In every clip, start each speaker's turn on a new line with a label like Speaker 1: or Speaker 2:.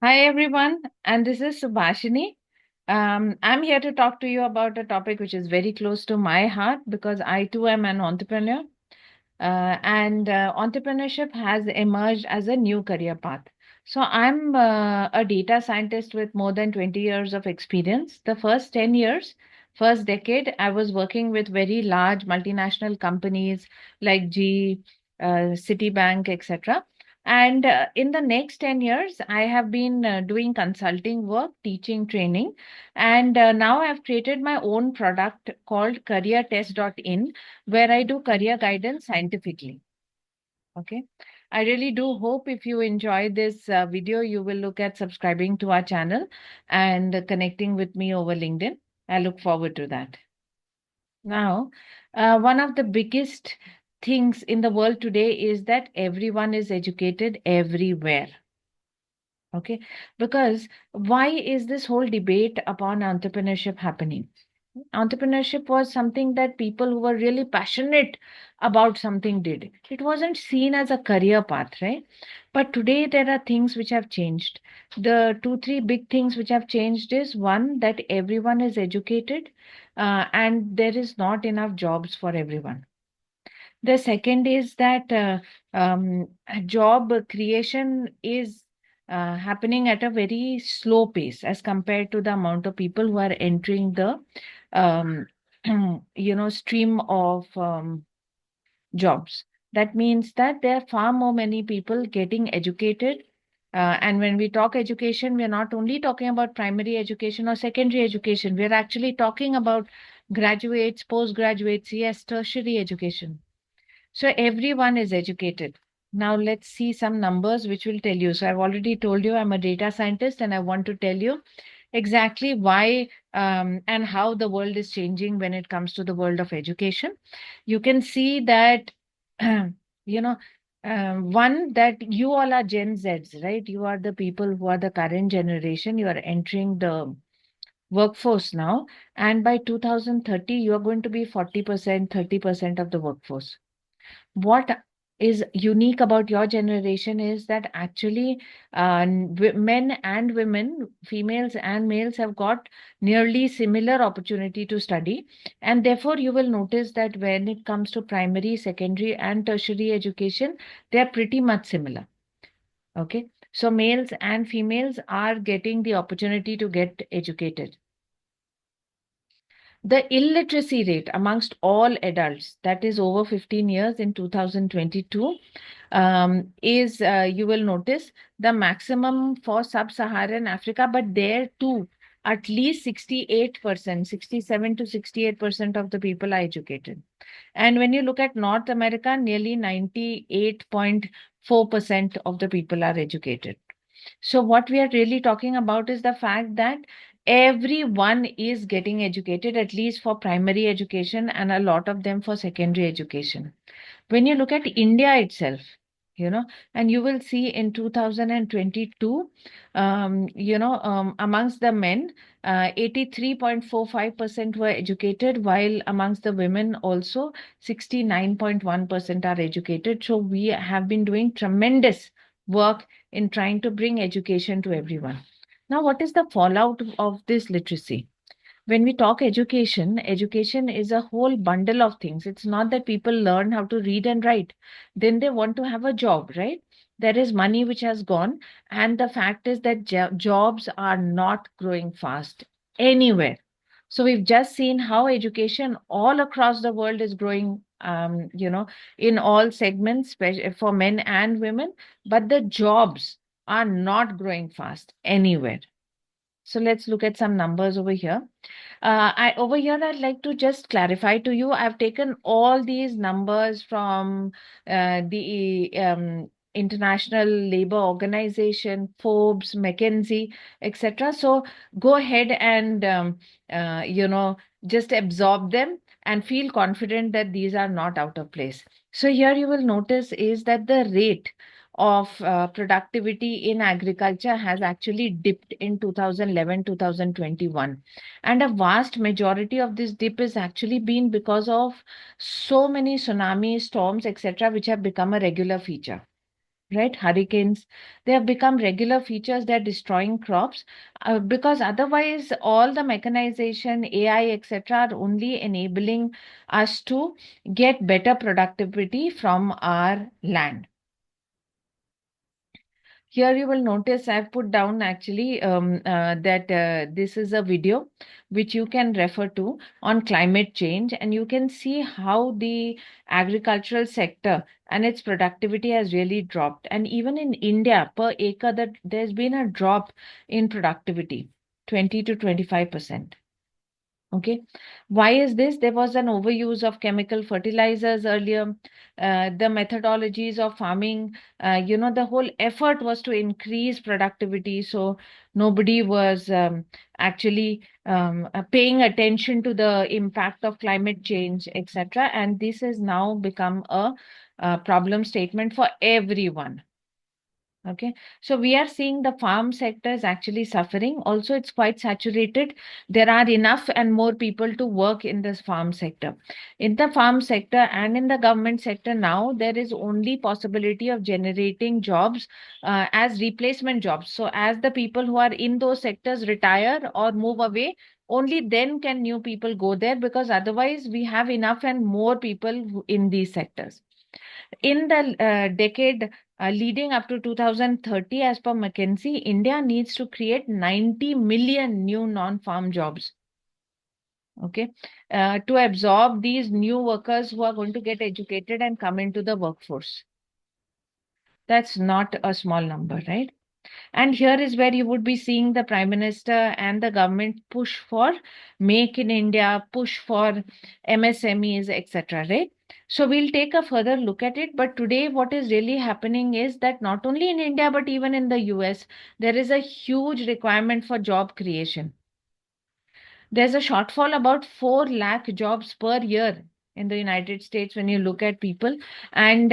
Speaker 1: Hi everyone, and this is Subhashini. I'm here to talk to you about a topic which is very close to my heart because I too am an entrepreneur. And entrepreneurship has emerged as a new career path. So I'm a data scientist with more than 20 years of experience. The first 10 years, first decade, I was working with very large multinational companies like GE, Citibank, etc. And in the next 10 years, I have been doing consulting work, teaching, training. And now I've created my own product called careertest.in where I do career guidance scientifically. Okay. I really do hope if you enjoy this video, you will look at subscribing to our channel and connecting with me over LinkedIn. I look forward to that. Now, one of the biggest things in the world today is that everyone is educated everywhere. Okay. Because why is this whole debate upon entrepreneurship happening? Entrepreneurship was something that people who were really passionate about something did. It wasn't seen as a career path, right? But today there are things which have changed. The two, three big things which have changed is one, that everyone is educated and there is not enough jobs for everyone. The second is that job creation is happening at a very slow pace as compared to the amount of people who are entering the um, stream of jobs. That means that there are far more many people getting educated. And when we talk education, we are not only talking about primary education or secondary education, we are actually talking about graduates, postgraduates, yes, tertiary education. So everyone is educated. Now let's see some numbers which will tell you. So I've already told you I'm a data scientist and I want to tell you exactly why and how the world is changing when it comes to the world of education. You can see that, you know, one, that you all are Gen Zs, right? You are the people who are the current generation. You are entering the workforce now. And by 2030, you are going to be 40%, 30% of the workforce. What is unique about your generation is that actually men and women, females and males, have got nearly similar opportunity to study. And therefore, you will notice that when it comes to primary, secondary, and tertiary education, they are pretty much similar. Okay. So males and females are getting the opportunity to get educated. The illiteracy rate amongst all adults, that is over 15 years in 2022, is, you will notice, the maximum for sub-Saharan Africa, but there too, at least 68%, 67 to 68% of the people are educated. And when you look at North America, nearly 98.4% of the people are educated. So what we are really talking about is the fact that everyone is getting educated, at least for primary education, and a lot of them for secondary education. When you look at India itself, and you will see in 2022, amongst the men, 83.45% were educated, while amongst the women also 69.1% are educated. So we have been doing tremendous work in trying to bring education to everyone. Now, what is the fallout of this literacy? When we talk education, education is a whole bundle of things. It's not that people learn how to read and write, then they want to have a job, right? There is money which has gone, and the fact is that jobs are not growing fast anywhere. So we've just seen how education all across the world is growing, in all segments, for men and women, but the jobs are not growing fast anywhere. So let's look at some numbers over here. Over here, I'd like to just clarify to you. I've taken all these numbers from the International Labor Organization, Forbes, McKinsey, etc. So go ahead and just absorb them and feel confident that these are not out of place. So here you will notice is that the rate of productivity in agriculture has actually dipped in 2011 2021, and a vast majority of this dip is actually been because of so many tsunamis, storms, etc., which have become a regular feature. right? Hurricanes, they have become regular features. They're destroying crops because otherwise, all the mechanization, AI, etc., are only enabling us to get better productivity from our land. Here you will notice I've put down actually that this is a video which you can refer to on climate change, and you can see how the agricultural sector and its productivity has really dropped. And even in India, per acre, that there's been a drop in productivity, 20 to 25%. Okay. Why is this? There was an overuse of chemical fertilizers earlier. The methodologies of farming, the whole effort was to increase productivity. So nobody was actually paying attention to the impact of climate change, etc. And this has now become a problem statement for everyone. Okay, so we are seeing the farm sector is actually suffering. Also, it's quite saturated. There are enough and more people to work in this farm sector. In the farm sector and in the government sector now, there is only possibility of generating jobs as replacement jobs. So as the people who are in those sectors retire or move away, only then can new people go there, because otherwise we have enough and more people in these sectors. In the decade leading up to 2030, as per McKinsey, India needs to create 90 million new non-farm jobs. Okay, to absorb these new workers who are going to get educated and come into the workforce. That's not a small number, right? And here is where you would be seeing the Prime Minister and the government push for Make in India, push for MSMEs, etc. Right? So we'll take a further look at it. But today, what is really happening is that not only in India, but even in the US, there is a huge requirement for job creation. There's a shortfall about 4 lakh jobs per year in the United States when you look at people. And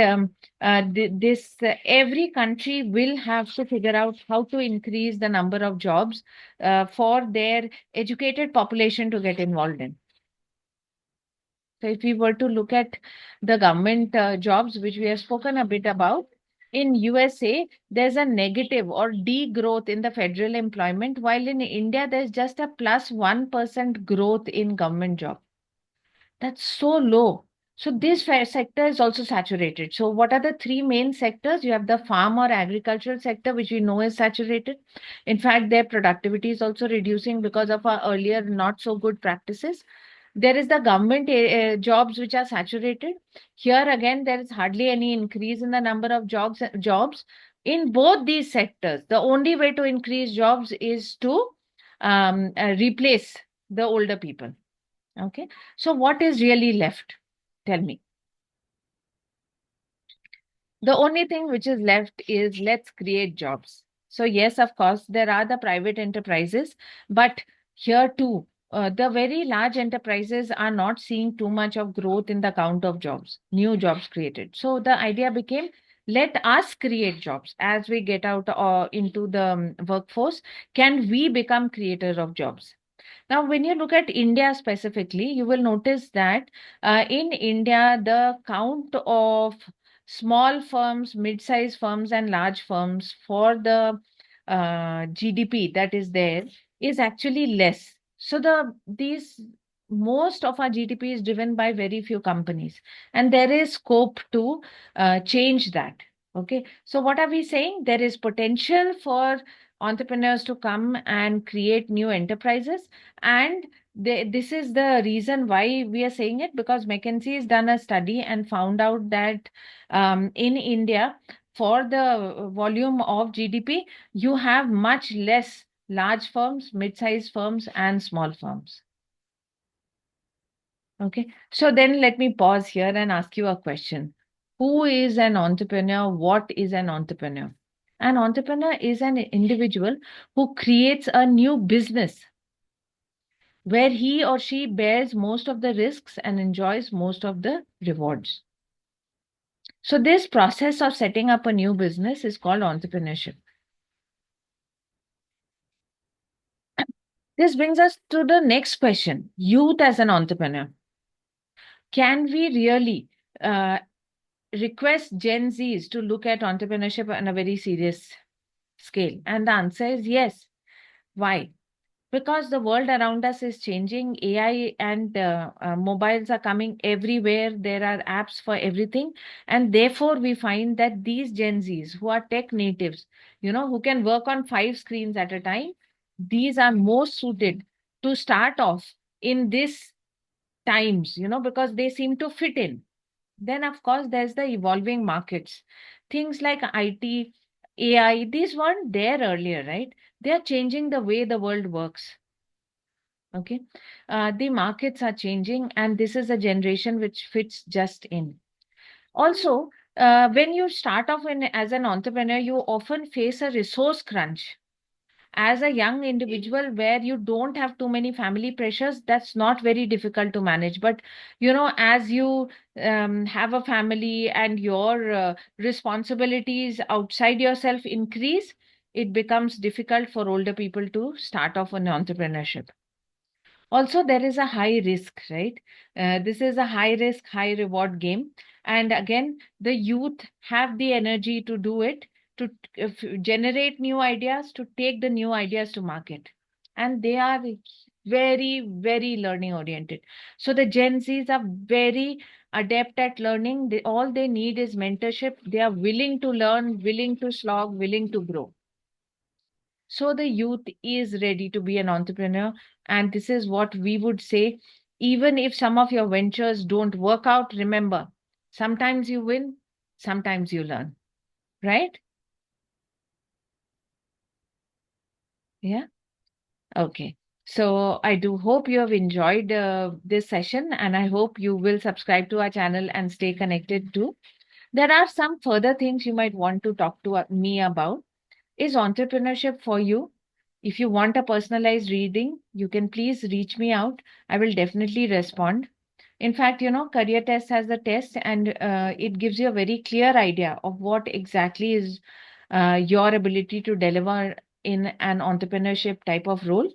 Speaker 1: this every country will have to figure out how to increase the number of jobs for their educated population to get involved in. So if we were to look at the government jobs, which we have spoken a bit about, in USA, there's a negative or degrowth in the federal employment, while in India, there's just a plus 1% growth in government job. That's so low. So this sector is also saturated. So what are the three main sectors? You have the farm or agricultural sector, which we know is saturated. In fact, their productivity is also reducing because of our earlier not so good practices. There is the government jobs which are saturated. Here again, there is hardly any increase in the number of jobs in both these sectors. The only way to increase jobs is to replace the older people. Okay. So what is really left? Tell me. The only thing which is left is let's create jobs. So yes, of course, there are the private enterprises, but here too, the very large enterprises are not seeing too much of growth in the count of jobs, new jobs created. So the idea became, let us create jobs as we get out into the workforce. Can we become creators of jobs? Now, when you look at India specifically, you will notice that in India, the count of small firms, mid-sized firms, and large firms for the GDP that is there is actually less. So these most of our GDP is driven by very few companies, and there is scope to change that. Okay, so what are we saying? There is potential for entrepreneurs to come and create new enterprises, and this is the reason why we are saying it, because McKinsey has done a study and found out that in India, for the volume of GDP, you have much less large firms, mid-sized firms, and small firms. Okay, so then let me pause here and ask you a question. Who is an entrepreneur? What is an entrepreneur? An entrepreneur is an individual who creates a new business where he or she bears most of the risks and enjoys most of the rewards. So, this process of setting up a new business is called entrepreneurship. This brings us to the next question: youth as an entrepreneur. Can we really request Gen Zs to look at entrepreneurship on a very serious scale? And the answer is yes. Why? Because the world around us is changing. AI and mobiles are coming everywhere. There are apps for everything. And therefore, we find that these Gen Zs who are tech natives, who can work on 5 screens at a time, these are most suited to start off in this times, because they seem to fit in. Then, of course, there's the evolving markets. Things like IT, AI, these weren't there earlier, right? They are changing the way the world works. Okay. The markets are changing, and this is a generation which fits just in. Also, when you start off as an entrepreneur, you often face a resource crunch. As a young individual where you don't have too many family pressures, that's not very difficult to manage. But as you have a family and your responsibilities outside yourself increase, it becomes difficult for older people to start off on entrepreneurship. Also, there is a high risk, right? This is a high risk, high reward game. And again, the youth have the energy to do it, to generate new ideas, to take the new ideas to market. And they are very, very learning oriented. So the Gen Zs are very adept at learning. All they need is mentorship. They are willing to learn, willing to slog, willing to grow. So the youth is ready to be an entrepreneur. And this is what we would say. Even if some of your ventures don't work out, remember, sometimes you win, sometimes you learn, right? Yeah. Okay. So I do hope you have enjoyed this session, and I hope you will subscribe to our channel and stay connected too. There are some further things you might want to talk to me about. Is entrepreneurship for you? If you want a personalized reading, you can please reach me out. I will definitely respond. In fact, Career Test has a test, and it gives you a very clear idea of what exactly is your ability to deliver in an entrepreneurship type of role.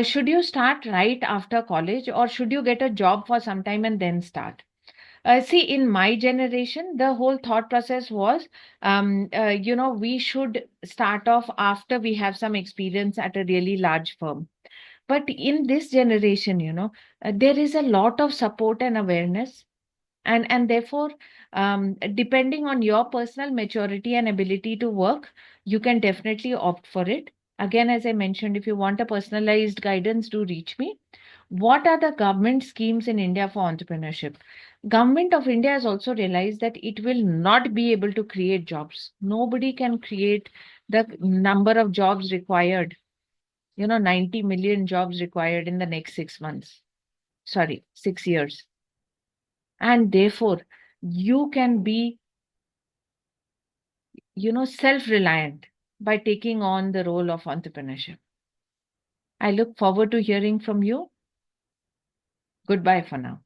Speaker 1: Should you start right after college, or should you get a job for some time and then start? See, in my generation, the whole thought process was, we should start off after we have some experience at a really large firm. But in this generation, there is a lot of support and awareness, and therefore, depending on your personal maturity and ability to work, you can definitely opt for it. Again, as I mentioned, if you want a personalized guidance, do reach me. What are the government schemes in India for entrepreneurship? Government of India has also realized that it will not be able to create jobs. Nobody can create the number of jobs required, 90 million jobs required in the next 6 months. Sorry, 6 years. And therefore, you can be, self-reliant by taking on the role of entrepreneurship. I look forward to hearing from you. Goodbye for now.